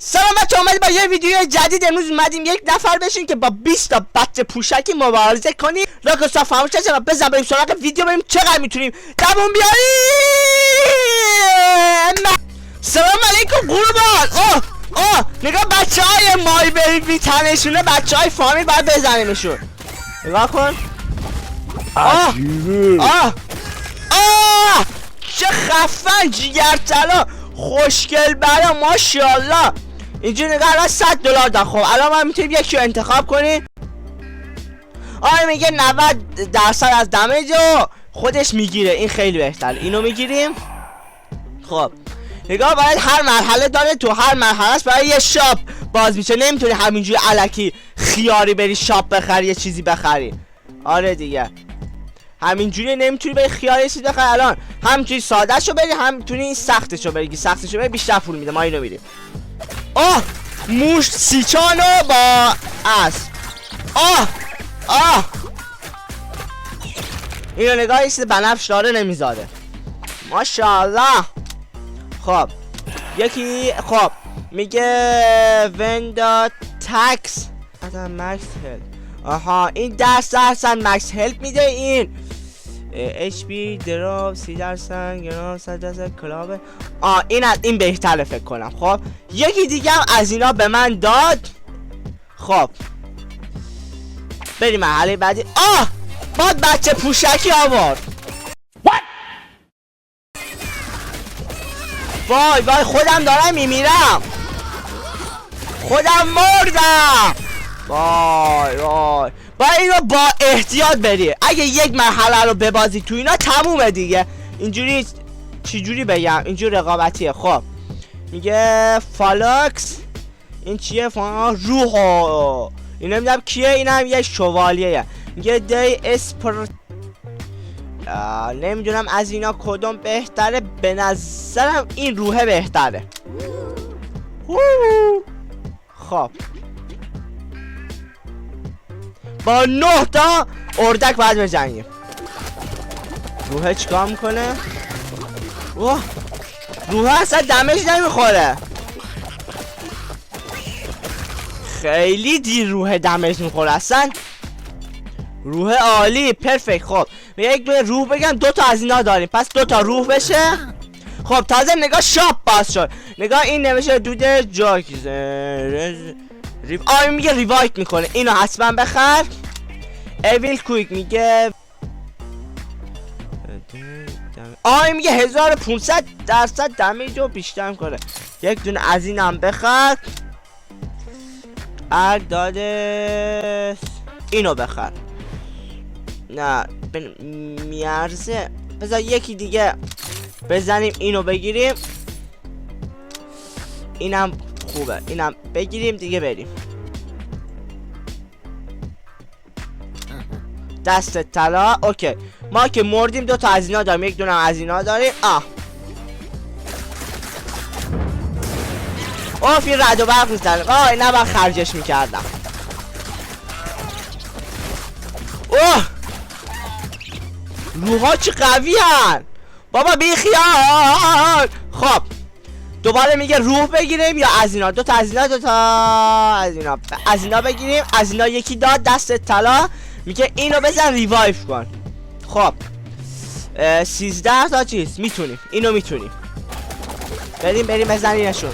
سلام بچه، اومدیم با یه ویدیو جدید. امروز اومدیم یک نفر بشین که با 20 تا بچه پوشکی مبارزه کنیم. راکستا فراموش نشه و بزن بریم سراغ ویدیو، ببینیم چقدر میتونیم دووم بیاریم. سلام علیکم قربان. نگاه بچه های مای بیبی تنشونه، بچه های فامیل باید بزنیمشون. نگاه کن. چه خفن جیگرطلا خوشگل برا، ماشاءالله. اینجا نگاه الان $100 داد. خب الان ما میتونیم یکی رو انتخاب کنیم. میگه 90% از دمیج رو خودش میگیره، این خیلی بهتر. اینو میگیریم. خب نگاه، باید هر مرحله داره، تو هر مرحلهش برای یه شاپ باز میشه. نمیتونی همینجوری الکی خیاری بری شاپ بخری یه چیزی بخری. آره دیگه همینجوری نمیتونی بری خیاری چیزی بخری. الان همینجوری ساده شو بری، هم میتونی این سختشو بری. سختشو بری بیشتر پول میده. ما اینو میریم. موش سیچانو با اسب. اینو نگاه، یه چیز بنفش داره نمیذاره. ماشاءالله. خب یکی خب میگه وندا تکس از مکس هلپ. این 10% مکس هلپ میده. این اچ پی دراپ 30% گرام 100% کلابه. این بهتره فکر کنم. خب یکی دیگه هم از اینا به من داد. خب بریم مرحله بعدی. باید بچه پوشکی آورد. وای خودم دارم میمیرم، خودم مردم. وای باید اینو با احتیاط بری. اگه یک مرحله رو ببازی تو اینا تمومه دیگه. اینجوری چجوری بگم، اینجوری رقابتیه. خب میگه فالکس. این چیه؟ روحو. این نمیدونم کیه، اینم یه شوالیه. میگه دی اسپر. نمیدونم از اینا کدوم بهتره. به نظرم این روحه بهتره. خب با 9 تا اردک باید بجنگیم. روحه چیکار میکنه؟ روحه اصلا دمش نمیخوره. خیلی دیر روحه دمش میخوره اصلا. روح عالی، پرفکت. خب یک دو روح بگم، 2 تا از اینا داریم، پس 2 تا روح بشه. خب تازه نگاه شاپ باز شد. نگاه این نوشته دود جاکز. میگه ریوایت میکنه، اینو حتما بخر. اویل کویک میگه میگه 1500% دمیج رو بیشتر میکنه. یک دونه از اینم بخر. داده اینو بخر. نه میارزه. بذار یکی دیگه بزنیم، اینو بگیریم. اینم خوبه، اینم بگیریم دیگه. بریم دست طلا. اوکی ما که مردیم 2 تا از اینا داریم، یک دونه از اینا داریم. این رد و برق میزنه. اینا با خرجش میکردم. روحا چه قوی هن بابا، بی خیال. خب دوباره میگه روح بگیریم یا از اینا. 2 تا از اینا، 2 تا از اینا بگیریم. از اینا یکی داد دست طلا. میگه اینو بزن ریوایف کن. خب 13 تا چیز میتونیم. اینو میتونیم بریم بزنینشون.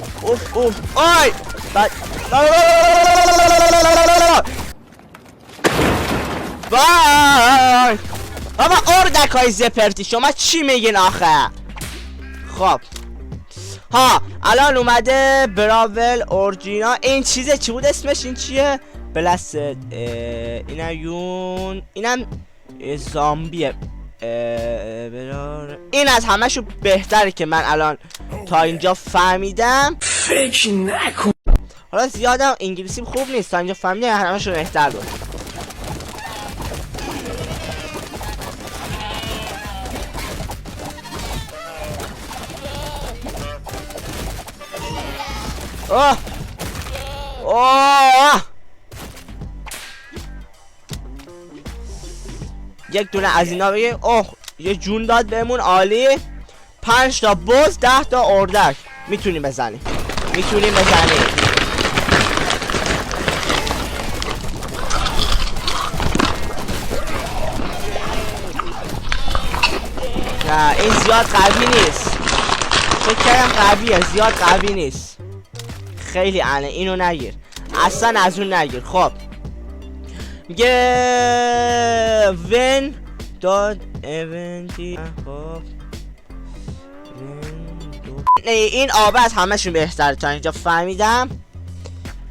آی وای بابا اردکای زپرتی شما چی میگین آخه؟ خب الان اومده براول اورجینا. این چیزه چی بود اسمش؟ این چیه؟ بلست. اینم زامبیه. این از همشو بهتره که من الان تا اینجا فهمیدم. فکر نکن. حالا زیادم انگلیسیم خوب نیست، تا اینجا فهمیدم همشو بهتر بود. یک دونه از اینا بگیم. یه جون داد بهمون، عالی. 5 تا بز 10 تا اردک میتونیم بزنیم. میتونیم بزنیم. نه این زیاد قوی نیست. فکر کردم قویه، زیاد قوی نیست. خیلی انه، اینو نگیر اصلا، از اون نگیر. خب میگه when dot eventy. خب این آبه از همشون بهتره تا اینجا فهمیدم.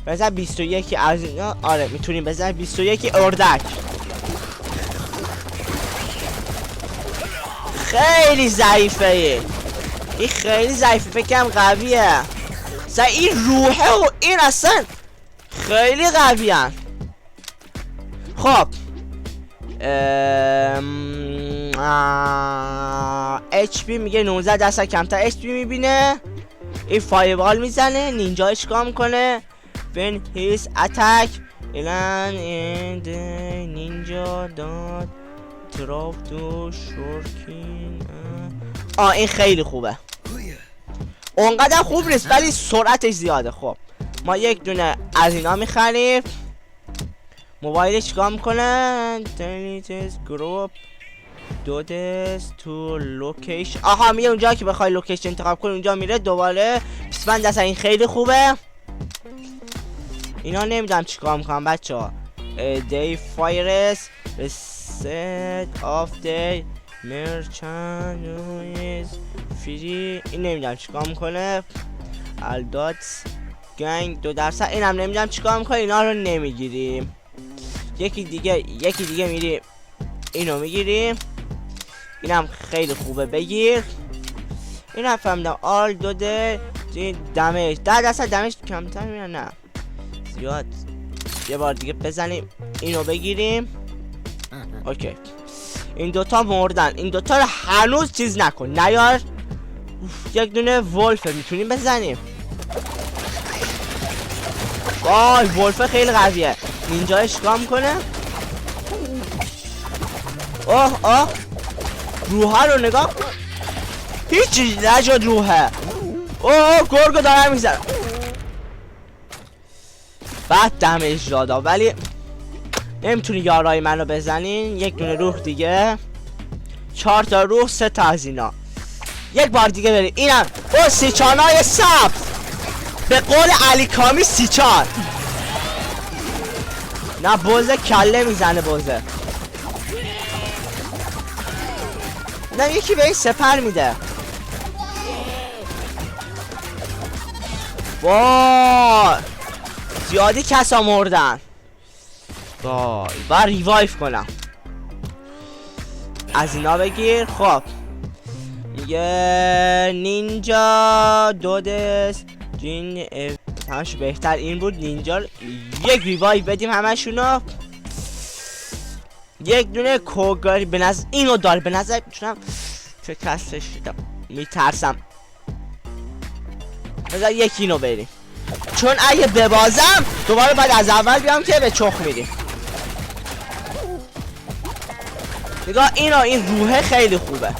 بزن 21 از اینا. آره میتونیم بزن 21 اردک. خیلی ضعیفه این خیلی ضعیفه، فکرم قویه. این روحه و این اصلا خیلی قویه. خب HP میگه 19 درصد کمتر HP میبینه. این فایربال میزنه. نینجا چیکار میکنه؟ when his attack land in the ninja dot drop to shortkin. این خیلی خوبه. اونقدر خوب نیست ولی سرعتش زیاده. خب ما یک دونه از اینا میخریم. موبایل چیکار میکنه؟ delete group دودس تو لوکیشن. آها میگه اونجا که بخوای لوکیشن انتخاب کنی اونجا میره دوباره 25 درصد. این خیلی خوبه. اینا نمیدونم چیکار میکنم بچه ها. دی فایرس reset of the merchant is free. این نمیدونم چیکار میکنه. الداتس گنگ 2 درصد. این هم نمیدونم چیکار میکنه. اینا رو نمیگیریم. یکی دیگه میریم اینو میگیریم. اینم خیلی خوبه بگیر. این هم فهمیدم. آل دوده دمیج 10 درصد دمیج کمتر میره. نه زیاد. یه بار دیگه بزنیم اینو بگیریم. اوکی این دوتا مردن. این دوتا رو هنوز چیز نکن نیار. یک دونه ولفه میتونیم بزنیم. وای ولفه خیلی قویه. نینجا چیکار میکنه؟ اوه روحه رو نگاه. هیچی نجاد روحه. گرگو دارم میزنم. بعد دمیج دادا ولی نمیتونی یارای منو بزنین. یک دونه روح دیگه. 4 تا روح 3 تا از اینا. یک بار دیگه بریم. اینم سیچانای سبز. به قول علی کامی سیچان. نه بوزه کله میزنه بوزه. نه یکی به این سپر میده. وای زیادی کسا مردن. وای باید ریوایف کنم. از اینا بگیر. خب میگه نینجا دودس جین همش بهتر این بود. نینجا یک ریوایو بدیم همشونو. یک دونه کوگاری به نظر اینو داره. به نظر میتونم چه کسش میترسم. بذار یکی اینو بریم چون اگه ببازم دوباره باید از اول بیام که به چخ میریم. نگاه این روحه خیلی خوبه.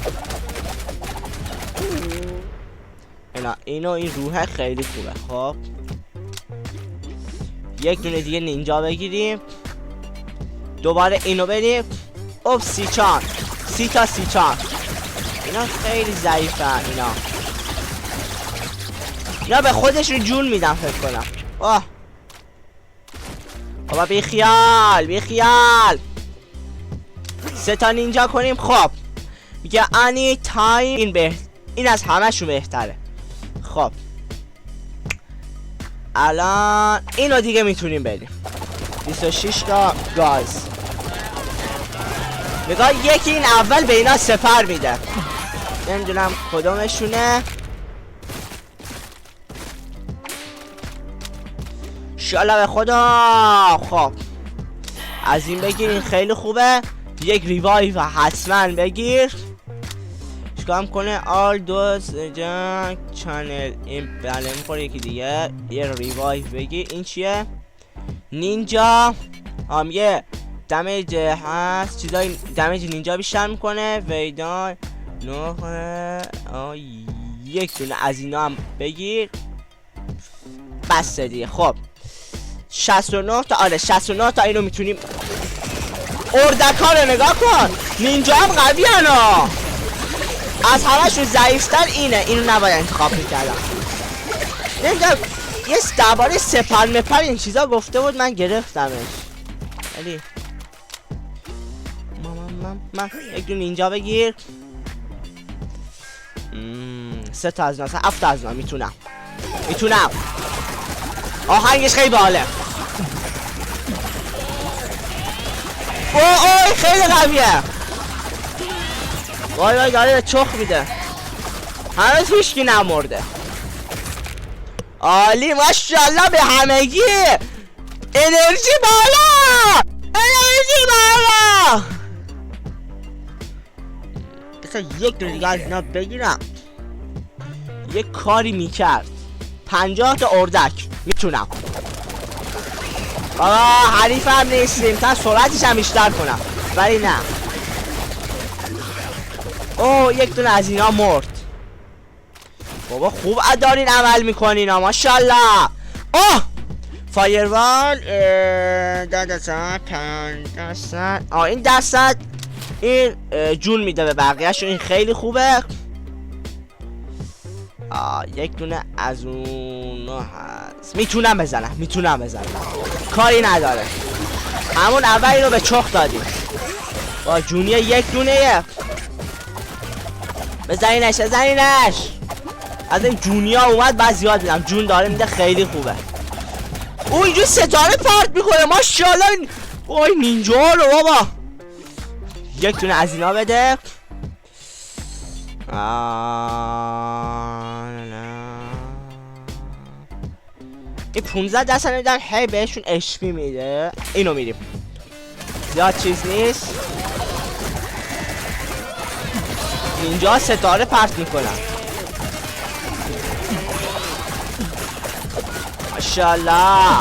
این روحه خیلی خوبه. خب یک دونه دیگه نینجا بگیریم. دوباره اینو بریم. سیچان 30 تا سیچان. اینا خیلی ضعیفن. اینا به خودشون جون میدن فکر کنم. بابا بیخیال 3 تا نینجا کنیم. خب میگه انی تایم. این از همشون بهتره. خب الان اینو دیگه میتونیم بریم. 26 تا گاز. نگاه یکی این اول به اینا سپر میده. نمیدونم کدومشونه. شالا به خدا. خب از این بگیر. این خیلی خوبه. یک ریوایو حتما بگیر. چیکار کنه؟ آل دوز جنگ چنل. این بله میخوره. یکی دیگه یه ریوایو بگیر. این چیه؟ نینجا. یه دمیج هست. چیزای دمیج نینجا بیشتر میکنه. ویدان یک دونه از اینا هم بگیر. بس دیگه. خب 69 تا، آره 69 تا اینو میتونیم. اردکا رو نگاه کن، نینجا هم قوی هنو. از همشون ضعیفتر اینو نباید انتخاب میکردم. نمیدونم یه درباره سپر مپر این چیزا گفته بود، من گرفتمش. ولی من یک دون اینجا بگیر. 3 تا از 7 تا از میتونم. آهنگش خیلی باله. اوه خیلی قویه. وای داره چخ میده. هنوز هیچکی نمرده. عالی، ماشاءالله به همگی. انرژی بالا. بسا یک دو دیگه از اینا بگیرم. یک کاری میکرد. 50 تا اردک میتونم. حریف هم نیستیم، تا سرعتش هم بیشتر کنم، ولی نه. اوه یک دونه از اینا مرد. بابا خوب دارین عمل میکنین ها، ماشاءالله. اوه فایروال 10% این درصد این جون میده به بقیهش، این خیلی خوبه. یک دونه از اونها هست، میتونم بزنم کاری نداره. همون اولی رو به چخ دادیم با جونی یک دونه. بزنینش. از این جونی ها اومد بعد زیاد میدم، جون داره میده، خیلی خوبه. او اینجور ستاره پارت میکنه، ماشاءالله. وای نینجا رو بابا. یک دونه از اینا بده. این 15 دست نمیدن، هی بهشون HP میده. اینو میریم، زیاد چیز نیست. اینجا ستاره پرت میکنن، ماشاءالله.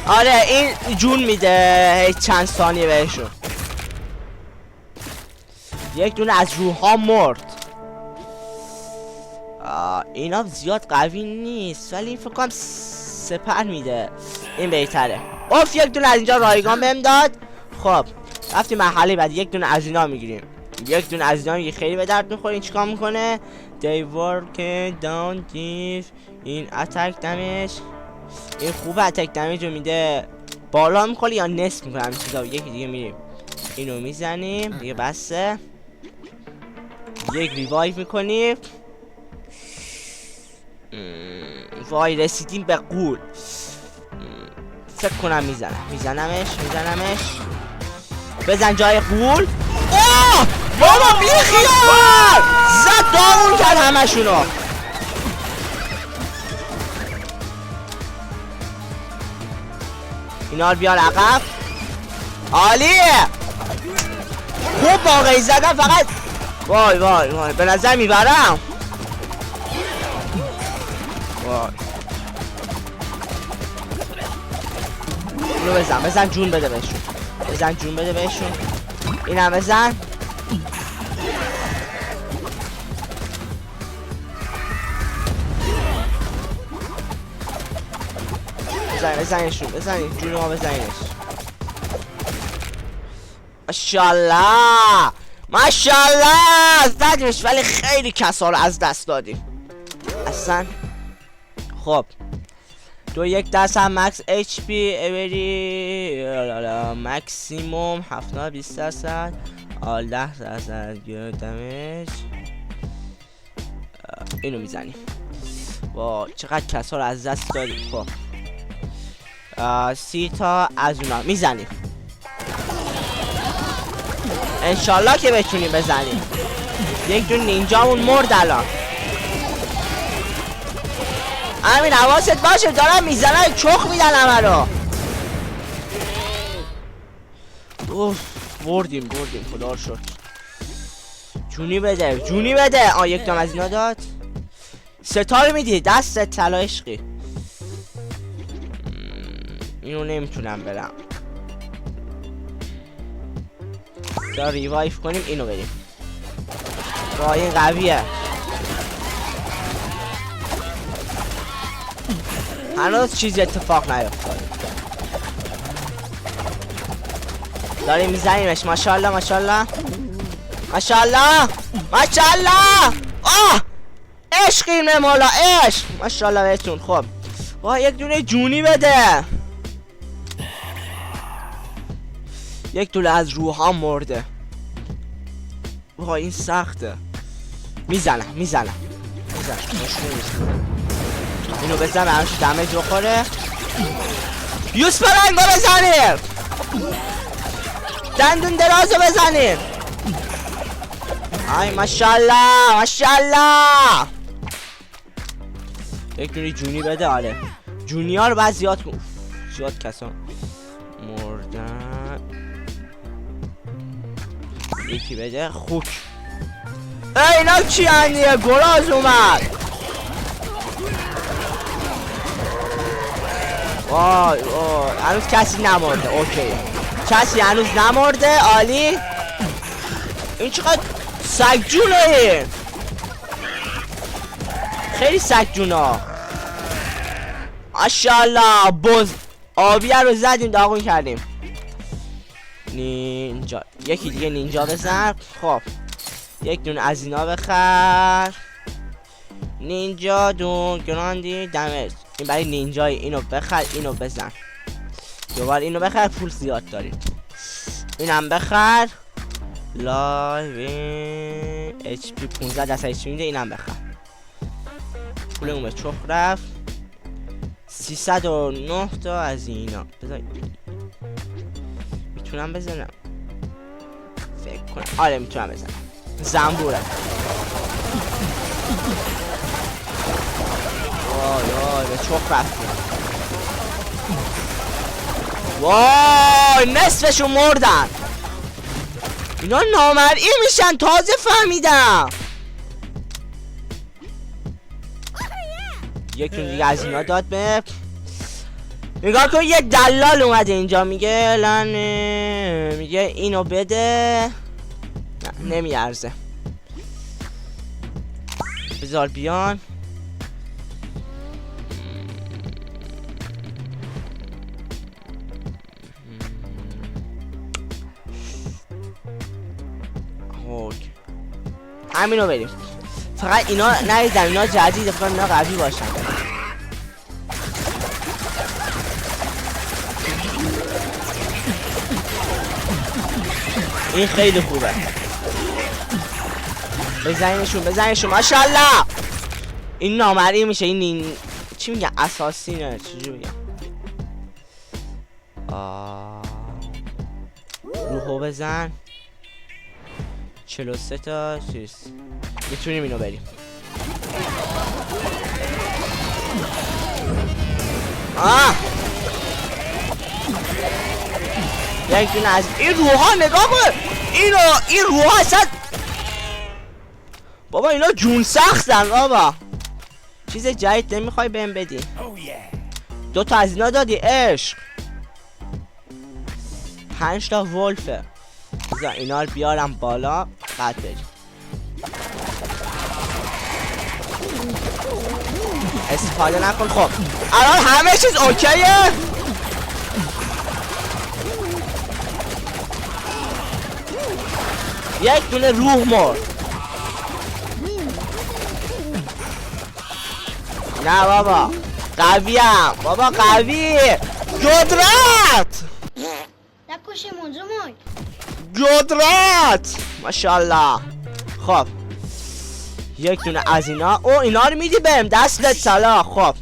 آره این جون میده هی چند ثانیه بهشون. یک دونه از روحا مرد. اینا زیاد قوی نیست، ولی این فکر کنم سپر میده، این بهتره. اوف یک دونه از اینجا رایگان بهم داد. خب رفتیم مرحله بعد، یک دونه از اینا میگیریم. خیلی به درد میخوره. این چیکار میکنه؟ They work down deep این اتک دمج. این خوبه، اتک دمج رو میده. بالا میخوری یا نصف میکنه همین چیزا. یکی دیگه میریم اینو میزنیم دیگه، بسه. یک ریوایو میکنیم. وای رسیدیم به قول. فکر کنم میزنمش. بزن جای قول. اوه بابا بی خیال زد، داغون کرد همشونو. اینا رو بیار عقب. عالیه، خوب واقعی زدم. فقط وای به نظر میبرم. وای اینو بزن جون بده بهشون. اینم بزن. بزنشون جون ما، بزنینش. ماشاءالله زدیمش، ولی خیلی کسا رو از دست دادیم اصلا. خب 2 دست هم مکس اچ پی اوری مکسیموم 20% 10% گیر دمیج. اینو میزنیم. با چقدر کسا رو از دست دادیم. خب 30 تا از اونا میزنیم، انشالله که بتونیم بزنیم. یک دون نینجامون مرد الان. همین حواست باشه، دارم میزنن چخ میدن همه رو. اوف بردیم خدا رو شکر. جونی بده. یک دام از اینا داد. ستاره میدی دست طلا عشقی. اینو نمیتونم برم. دا ریوایف کنیم، اینو بریم. وای این قویه. هنوز چیزی اتفاق نیفتاد. داریم میزنیمش. ماشاءالله ماشاءالله ماشاءالله ماشاءالله. آه عشق این مولا عشق. ماشاءالله بهتون. خب واه یک دونه جونی بده. یک دونه از روحان مرده. واه این سخته. میزنم اینو بزن همش دمج بخوره. یوز پلنگو بزنیم. دندون درازو بزنیم. آی ماشاءالله ماشاءالله. یک دونه جونی بده. آره جونی ها رو باید زیاد کن. زیاد کسان مردن. یکی بده. خوک. اینا چی هنیه؟ گراز اومد. وای وای هنوز کسی نمرده. اوکی کسی هنوز نمرده. عالی. این چقدر سگجونه این. خیلی سگجونا. ماشاءالله. بز آبیه رو زدیم داغون کردیم. نینجا. یکی دیگه نینجا بزن. خب یک دونه از اینا بخر. نینجا دون گراندی دمج. این برای نینجای. اینو بخر اینو بزن. دوباره اینو بخر پول زیاد داریم. اینم بخر. لایو اچ پی 15 دست اچ پی میده. اینم بخر. پولمون به چخ رفت. 309 تا از اینا. بذار میتونم بزنم. فکر کنم آره میتونم بزنم. زنبوره. وای به چخ رفتیم. وای نصفشون مردن. اینا نامرئی میشن. تازه فهمیدم. یکی دیگه از اینا داد به. نگاه کن یه دلال اومده اینجا میگه الان میگه اینو بده. نه نمیارزه. بذار بیان. همینو بریم. فقط اینا ندیدم. اینا جدید فقط اینا قوی باشن. این خیلی خوبه. بزنیشون ماشاءالله. این نامرئی میشه. این چی میگن اساسینه. چجوری میگن؟ روحو بزن. 43 تا چیز. میتونیم اینو بریم. یک دونه از این روحا نگاه کن. این روحا اصلا بابا اینا جون سختن بابا. چیز جدید نمیخوای بهم بدی؟ 2 تا از اینا دادی عشق. 5 تا ولفه. بذار اینا رو بیارم بالا بعد بریم. استفاده نکن. خب الان همه چیز اوکیه. یک دونه روح مرد. نه بابا قویم. بابا قوی. قدرت. نکشیم اونجا مای. قدرت. ماشاءالله. خب یک دونه از اینا. او اینا رو میدی بهم. دستت سلام. خب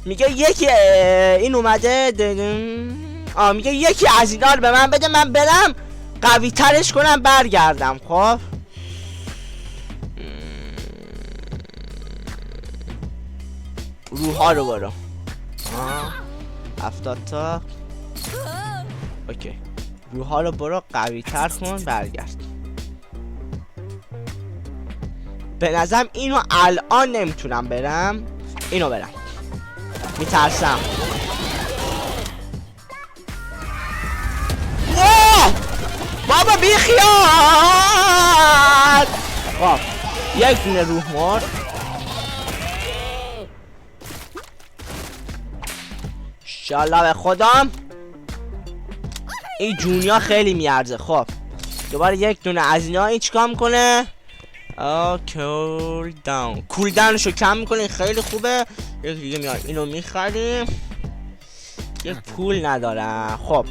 میگه یکی این اومده. میگه یکی از اینا رو به من بده. من برم قوی ترش کنم برگردم. خب روحا رو برو. 70 تا. اوکی روحا رو برو قوی تر کن برگرد. به نظرم اینو الان نمیتونم برم. اینو برم. میترسم. بابا بی خیال. خب یک دونه روح مرد. انشالله به خودم. این جونیا خیلی میارزه. خب دوباره یک دونه از اینا. این چیکار میکنه؟ کول داون. کول داونشو کم میکنه. خیلی خوبه. یک دیگه میاد اینو میخریم. یه پول ندارم. خب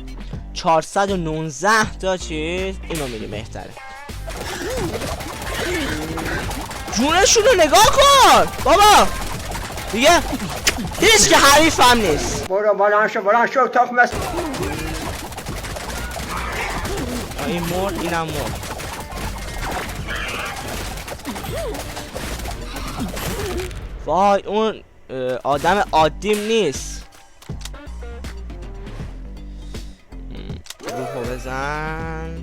419 تا چیز. اینو میریم بهتره. جونشون رو نگاه کن بابا. دیگه هیچ که حریف هم نیست. برو بلند شو تخم است. این مرد اینم مرد. وای اون آدم عادیم نیست. روحو بزن.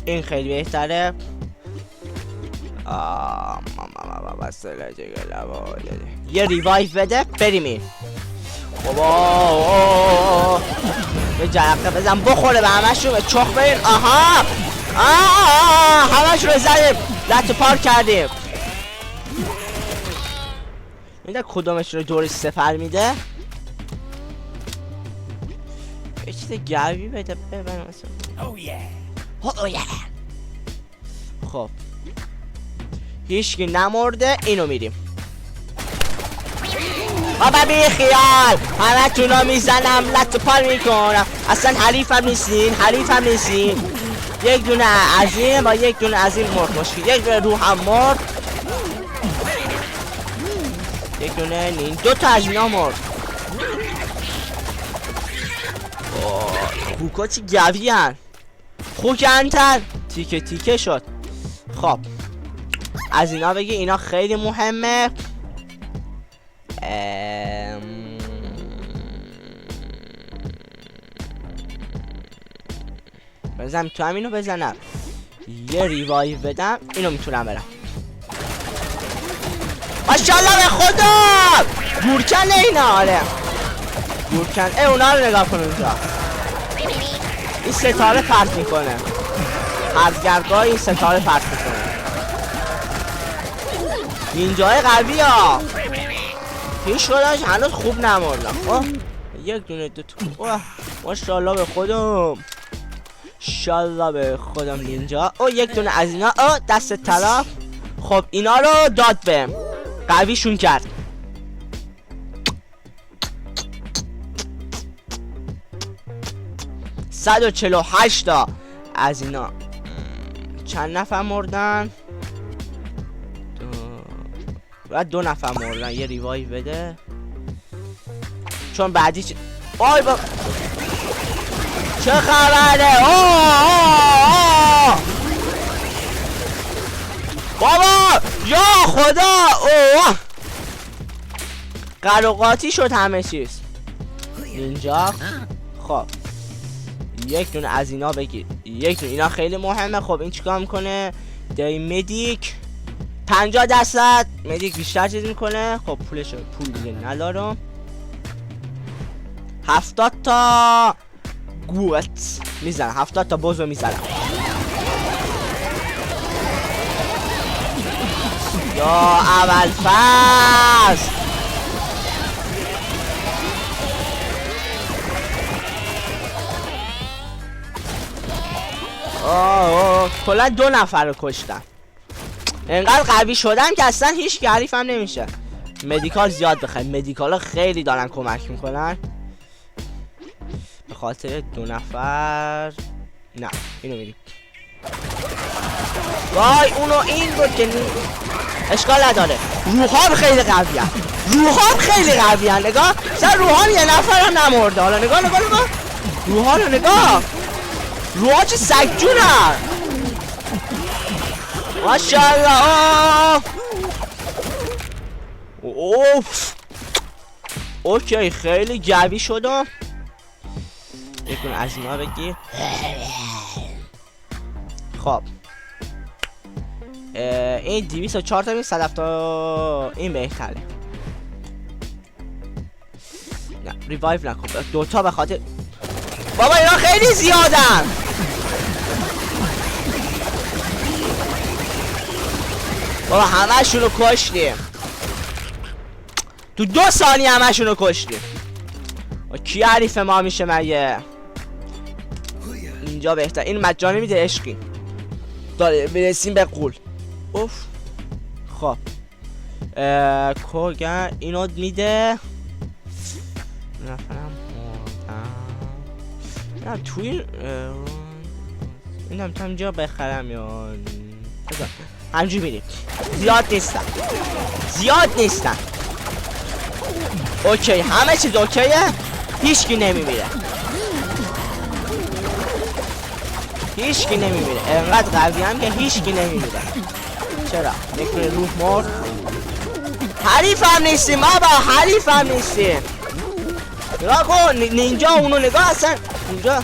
این خیلی بهتره. یه ریوایو بده بریم. این بابا یه جرقه بزن بخوره به همشون. به چخ برین. آها همشون رو زدیم. لط پار کردیم. میده کدومش رو دورش سپر میده. یه چیز گرمی بده ببین مثلا. خب هیچکی نمرده. اینو میریم. بابا بی خیال همه تونا میزنم لط پار میکنم. اصلا حریفم نیستین. یک دونه از این با یک دونه از این مرد مشکل. یک دونه روح هم مرد. یک دونه نین. دو تا از اینا مرد. خوکا چی گوی هن. خوک انتر تیکه تیکه شد. خب از اینا بگی. اینا خیلی مهمه. بزنم تو همینو بزنم. یه ریوایو بدم. اینو میتونم برم. ماشاءالله به خدا. گورکن اینا. آره گورکن. اونا رو نگاه کن اونجا. این ستاره پرت میکنه. هرگرگاه این ستاره پرت میکنه. اینجای قوی ها. هیچ خودش هنوز خوب نمردم. یک دونه دو تا. ماشاءالله به خودم. شالله به خودم نینجا. یک دونه از اینا. دست طلا. خب اینا رو داد بهم. قویشون کرد. $148 تا از اینا. چند نفر مردن؟ باید 2 نفر مردن. یه ریوایو بده چون بعدی آی با چه خبره؟ بابا یا خدا. قلقاتی شد همه چیز اینجا. خب یک دونه از اینا بگیر. یک دونه اینا خیلی مهمه. خب این چیکار میکنه؟ دی مدیک 50% مدیک بیشتر چیز میکنه. خب پول دیگه ندارم. 70 تا گوت میزنم. 70 تا بوزو میزنم. یا اول فصل. کلا 2 نفر رو کشتم. انقدر قوی شدم که اصلا هیچ حریفم نمیشه. مدیکال زیاد بخوایم. مدیکالا خیلی دارن کمک میکنن. به خاطر 2 نفر. نه اینو میریم. وای اونو این بود که اشکال نداره. روحام خیلی قوی هست. نگاه مثلا روحام یه نفر هم نمورده. حالا نگاه روحام رو نگاه. روحا چه سگ جونن. ماشاءالله. اوف اوکی خیلی گوی شدم. یکون از اینا بگیر. خب این 204 تا 170 این بهتره. نه ریوایو نکن. 2 تا به خاطر بابا اینا خیلی زیادن. بابا همه شون رو کشتیم. تو 2 ثانیه همشونو کشتیم. کی حریف ما میشه مگه؟ اینجا بهتر. این مجانی میده عشقی. داره برسیم به قول. اوف. خب کوگن اینو میده. نفرم نه توی اینم تا اینجا بخرم یا همجور میریم. زیاد نیستن. اوکی همه چیز اوکیه. هیچکی نمیمیره. انقدر قوی هم که هیچکی نمیمیره. چرا؟ یک روح مرد. حریف هم نیستیم بابا. نگاه کن نینجا اونو نگاه اصلا اونجا.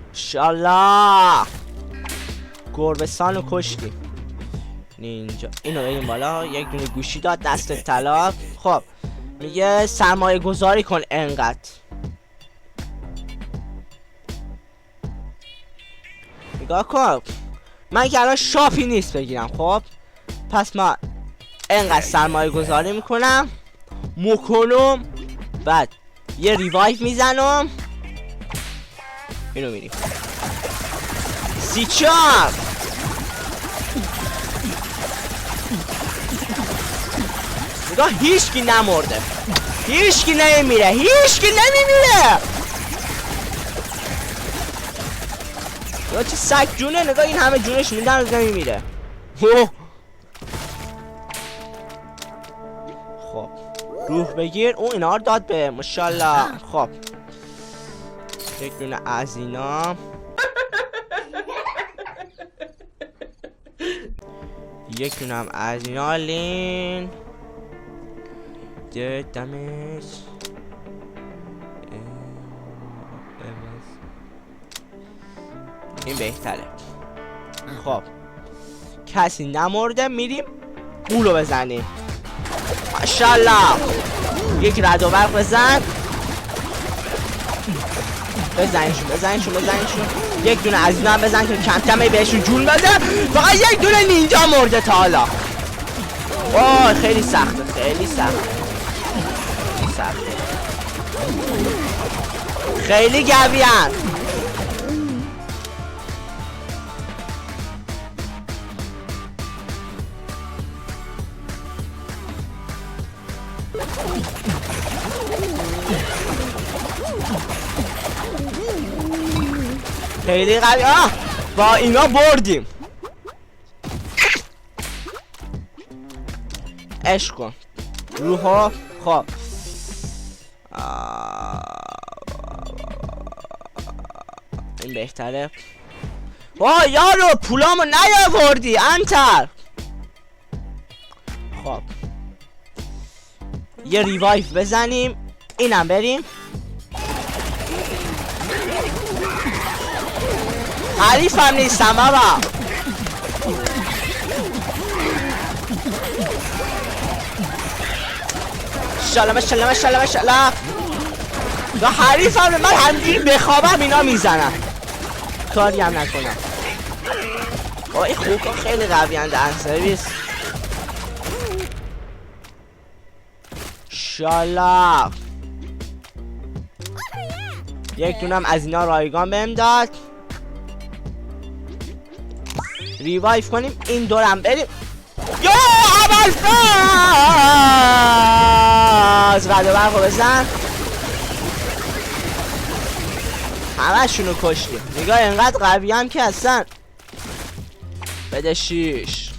انشالله گربستانو کشتیم. نینجا اینو بریم بالا. یک دونه گوشی داد دست طلا. خب میگه سرمایه گذاری کن انقدر. نگاه کن من که الان شاپی نیست بگیرم. خب پس من انقدر سرمایه گذاری میکنم بعد یه ریوایو میزنم. اینو میریم 34. نگاه هیچکی نمرده. هیچکی نمیمیره. یا چه سگ جونه. نگاه این همه جونش میدن و نمیمیره. خب روح بگیر. اون اینا رو داد به ماشاءالله. خب یک دونه از اینا. یک دونه هم از اینا. لین دمش این بهتره. خب کسی نمرده. میریم قولو بزنیم. ماشاءالله یک رد و برق بزن. بزنشون. یک دونه از اینا هم بزن که کم کم بهشون جون بده. فقط یک دونه نینجا مرده تا حالا. اوه خیلی سخته. خیلی گویان. خیلی قوی. با اینا بردیم. عشق کن روحا. خب این بهتره. وای یارو پولامو نیاوردی انتر. خب یه ریوایو بزنیم. اینم بریم. حریف هم نیستم بابا. ماشاءالله. و حریف هم من همجوری بخوابم اینا میزنم. کاری هم نکنم. این خوکا خیلی قوی هستند. سرویس انشالله. یک دونم از اینا رایگان بهم داد. ریوایو کنیم. این دورم بریم. یا اول فاز رد و برقو بزن. همه شونو کشتیم. نگاه اینقدر قوی هم که اصلا. بده 6.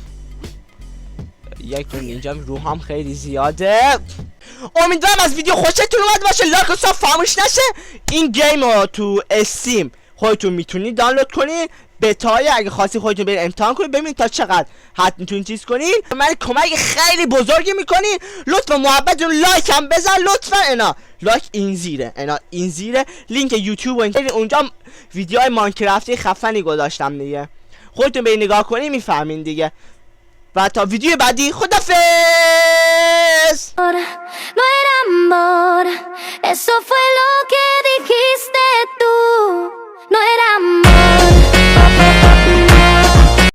یک دون اینجا روحام خیلی زیاده. امیدوارم از ویدیو خوشتون اومد باشه. لایک و ساب فراموش نشه. این گیم رو تو استیم خودتون میتونید دانلود کنید. بتای اگه خواستی خودتون برید امتحان کنید ببینید تا چقدر حد میتونید چیز کنید. من کمک خیلی بزرگی میکنید. لطفا محبتتون لایک هم بزن لطفا. اینا لایک این زیره. لینک یوتیوب و اونجا ویدیوهای ماینکرافتی خفنی گذاشتم دیگه. خودتون برید نگاه کنید میفهمین دیگه. و تا ویدیو بعدی خدافظ.